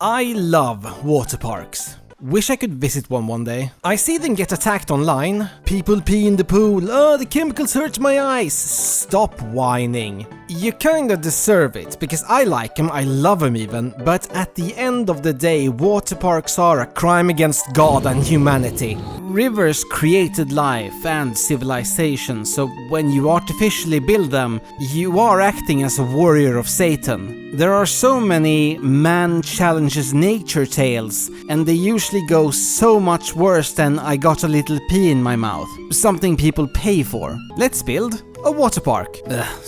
I love water parks. Wish I could visit one day. I see them get attacked online. People pee in the pool. Oh, the chemicals hurt my eyes. Stop whining. You kinda deserve it, because I like them, I love them even, but at the end of the day, water parks are a crime against God and humanity. Rivers created life and civilization, so when you artificially build them, you are acting as a warrior of Satan. There are so many man challenges nature tales, and they usually go so much worse than I got a little pee in my mouth. Something people pay for. Let's build a water park.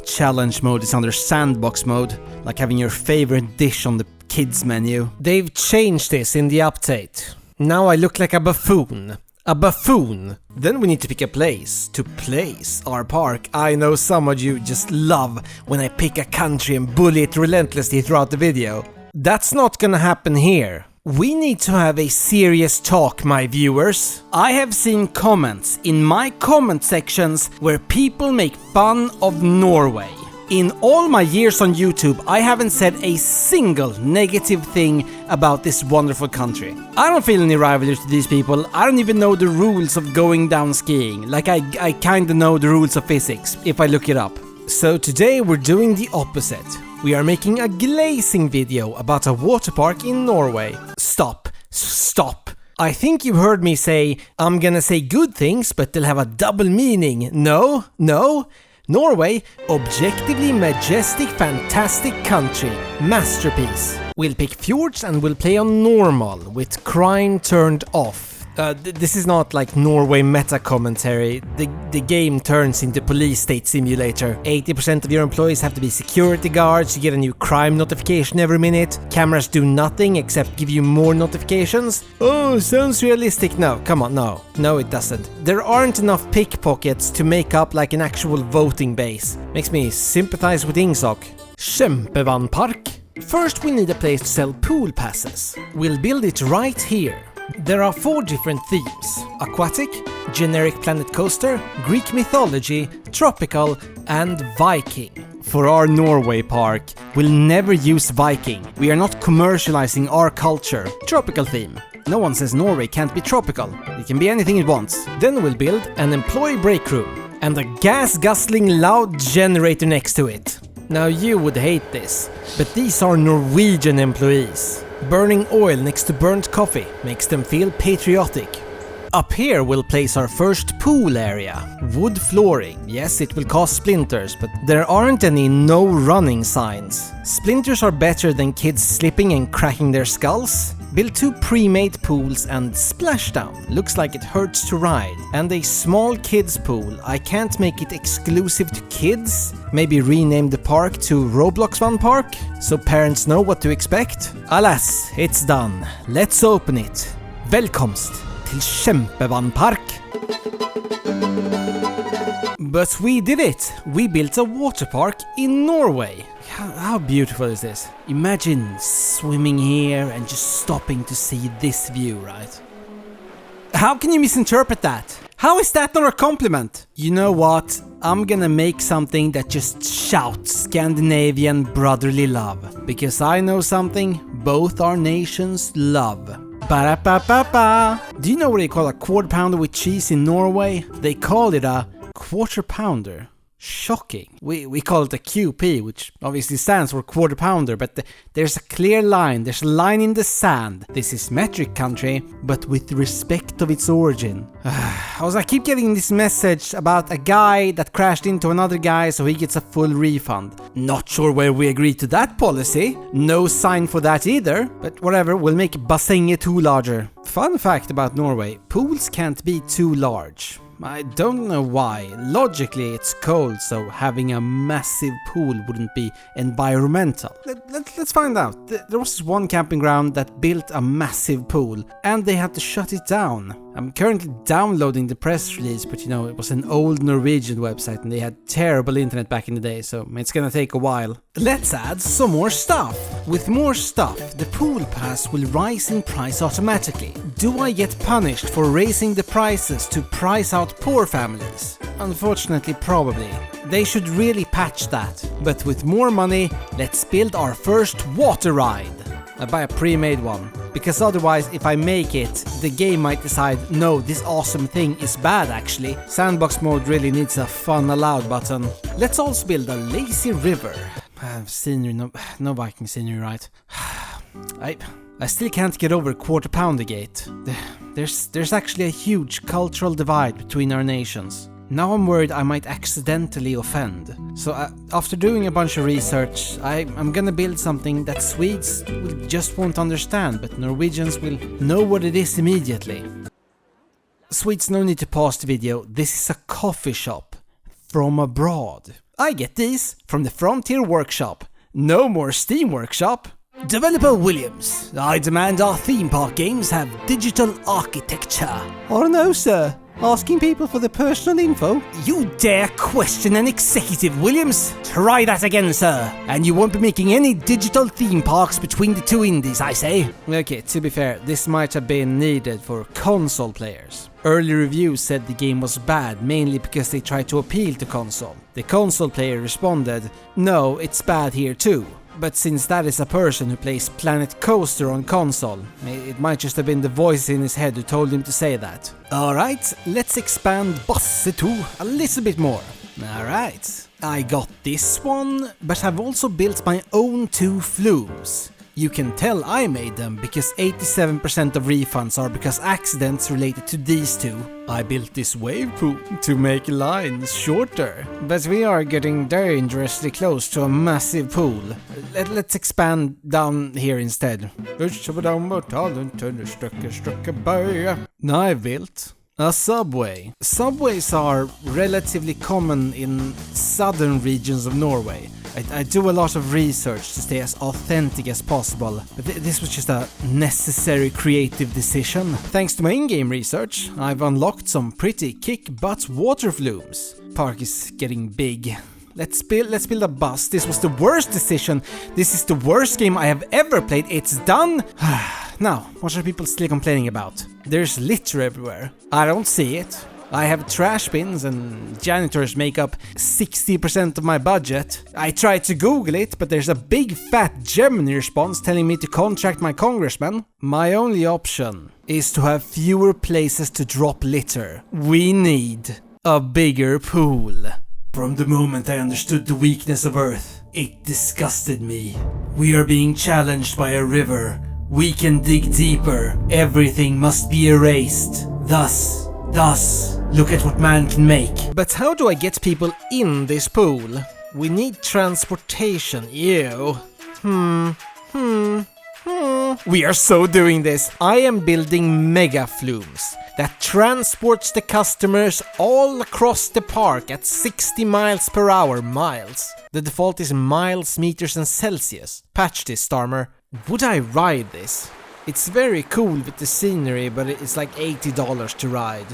Challenge mode is under sandbox mode, like having your favorite dish on the kids menu. They've changed this in the update. Now I look like a buffoon. A buffoon! Then we need to pick a place to place our park. I know some of you just love when I pick a country and bully it relentlessly throughout the video. That's not gonna happen here. We need to have a serious talk, my viewers. I have seen comments in my comment sections where people make fun of Norway. In all my years on YouTube, I haven't said a single negative thing about this wonderful country. I don't feel any rivalry to these people. I don't even know the rules of going down skiing. Like I kinda know the rules of physics, if I look it up. So today we're doing the opposite. We are making a glazing video about a water park in Norway. Stop. I think you heard me say, I'm gonna say good things, but they'll have a double meaning. No. Norway, objectively majestic, fantastic country. Masterpiece. We'll pick fjords and we'll play on normal, with crime turned off. This is not like Norway meta commentary. The game turns into police state simulator. 80% of your employees have to be security guards. You get a new crime notification every minute. Cameras do nothing except give you more notifications. Oh, sounds realistic. No, come on, no it doesn't. There aren't enough pickpockets to make up like an actual voting base. Makes me sympathize with Ingsoc. Kjempevanpark. First we need a place to sell pool passes. We'll build it right here. There are 4 different themes: aquatic, generic planet coaster, Greek mythology, tropical, and Viking. For our Norway park, we'll never use Viking. We are not commercializing our culture. Tropical theme. No one says Norway can't be tropical. It can be anything it wants. Then we'll build an employee break room and a gas-guzzling loud generator next to it. Now you would hate this, but these are Norwegian employees. Burning oil next to burnt coffee makes them feel patriotic. Up here we'll place our first pool area. Wood flooring. Yes, it will cause splinters, but there aren't any no running signs. Splinters are better than kids slipping and cracking their skulls. Build 2 pre-made pools and splashdown. Looks like it hurts to ride. And a small kids pool. I can't make it exclusive to kids. Maybe rename the park to Roblox Fun Park, so parents know what to expect. Alas, it's done. Let's open it. Velkomst till Kjempevanpark. But we did it! We built a water park in Norway. How beautiful is this? Imagine swimming here and just stopping to see this view, right? How can you misinterpret that? How is that not a compliment? You know what? I'm gonna make something that just shouts Scandinavian brotherly love. Because I know something both our nations love. Ba-da-ba-ba-ba! Do you know what they call a quarter pounder with cheese in Norway? They call it a quarter pounder. Shocking. We call it a QP, which obviously stands for quarter pounder, but there's a clear line, there's a line in the sand. This is metric country, but with respect of its origin. I keep getting this message about a guy that crashed into another guy so he gets a full refund. Not sure where we agreed to that policy. No sign for that either, but whatever, we'll make Bassenget too larger. Fun fact about Norway, pools can't be too large. I don't know why. Logically it's cold, so having a massive pool wouldn't be environmental. Let's find out. There was one camping ground that built a massive pool and they had to shut it down. I'm currently downloading the press release, but you know, it was an old Norwegian website and they had terrible internet back in the day, so it's gonna take a while. Let's add some more stuff. With more stuff, the pool pass will rise in price automatically. Do I get punished for raising the prices to price out poor families? Unfortunately, probably. They should really patch that. But with more money, let's build our first water ride. I buy a pre-made one. Because otherwise, if I make it, the game might decide, no, this awesome thing is bad actually. Sandbox mode really needs a fun allowed button. Let's also build a lazy river. Scenery, no Viking scenery, right? I still can't get over Quarter Pounder Gate. There's actually a huge cultural divide between our nations. Now I'm worried I might accidentally offend. So after doing a bunch of research, I'm gonna build something that Swedes just won't understand, but Norwegians will know what it is immediately. Swedes, no need to pause the video. This is a coffee shop from abroad. I get these from the Frontier Workshop. No more Steam Workshop. Developer Williams, I demand our theme park games have digital architecture. Oh no, sir. Asking people for their personal info? You dare question an executive, Williams? Try that again, sir. And you won't be making any digital theme parks between the two indies, I say. Okay, to be fair, this might have been needed for console players. Early reviews said the game was bad, mainly because they tried to appeal to console. The console player responded, no, it's bad here too. But since that is a person who plays Planet Coaster on console, it might just have been the voice in his head who told him to say that. Alright, let's expand Bosse 2 a little bit more. Alright, I got this one, but I've also built my own 2 flumes. You can tell I made them because 87% of refunds are because accidents related to these 2. I built this wave pool to make lines shorter. But we are getting dangerously close to a massive pool. Let's expand down here instead. Now I've built a subway. Subways are relatively common in southern regions of Norway. I do a lot of research to stay as authentic as possible, but this was just a necessary creative decision. Thanks to my in-game research, I've unlocked some pretty kick-butt water flumes. Park is getting big. Let's build a bus. This was the worst decision. This is the worst game I have ever played. It's done. Now, what are people still complaining about? There's litter everywhere. I don't see it. I have trash bins and janitors make up 60% of my budget. I tried to Google it, but there's a big fat Gemini response telling me to contract my congressman. My only option is to have fewer places to drop litter. We need a bigger pool. From the moment I understood the weakness of Earth, it disgusted me. We are being challenged by a river. We can dig deeper. Everything must be erased. Thus, look at what man can make. But how do I get people in this pool? We need transportation, ew. We are so doing this. I am building mega flumes that transports the customers all across the park at 60 miles per hour. Miles. The default is miles, meters and Celsius. Patch this, Starmer. Would I ride this? It's very cool with the scenery, but it's like $80 to ride.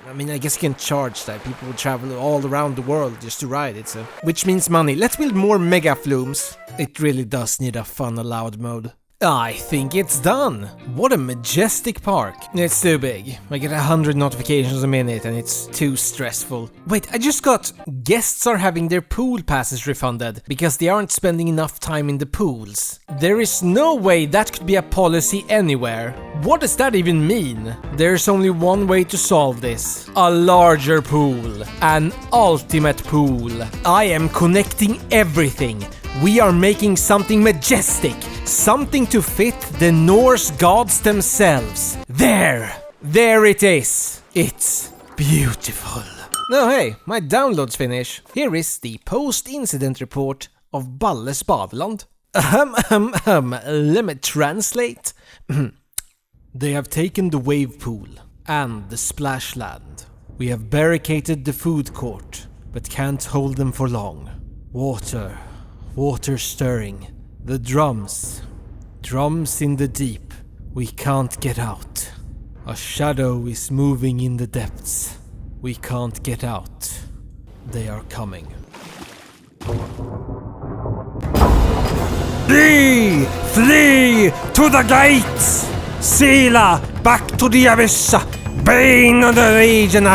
I mean, I guess you can charge that. People will travel all around the world just to ride it, so. Which means money. Let's build more mega flumes. It really does need a fun allowed mode. I think it's done. What a majestic park. It's too big. I get 100 notifications a minute and it's too stressful. Wait, I just got guests are having their pool passes refunded because they aren't spending enough time in the pools. There is no way that could be a policy anywhere. What does that even mean? There's only one way to solve this. A larger pool. An ultimate pool. I am connecting everything. We are making something majestic. Something to fit the Norse gods themselves. There it is. It's beautiful. Oh hey, my download's finished. Here is the post-incident report of Balles Badeland. Let me translate. They have taken the wave pool and the splash land. We have barricaded the food court, but can't hold them for long. Water stirring. The drums in the deep. We can't get out. A shadow is moving in the depths. We can't get out. They are coming. Flee to the gates! Sila back to the abyss! Bane of the region!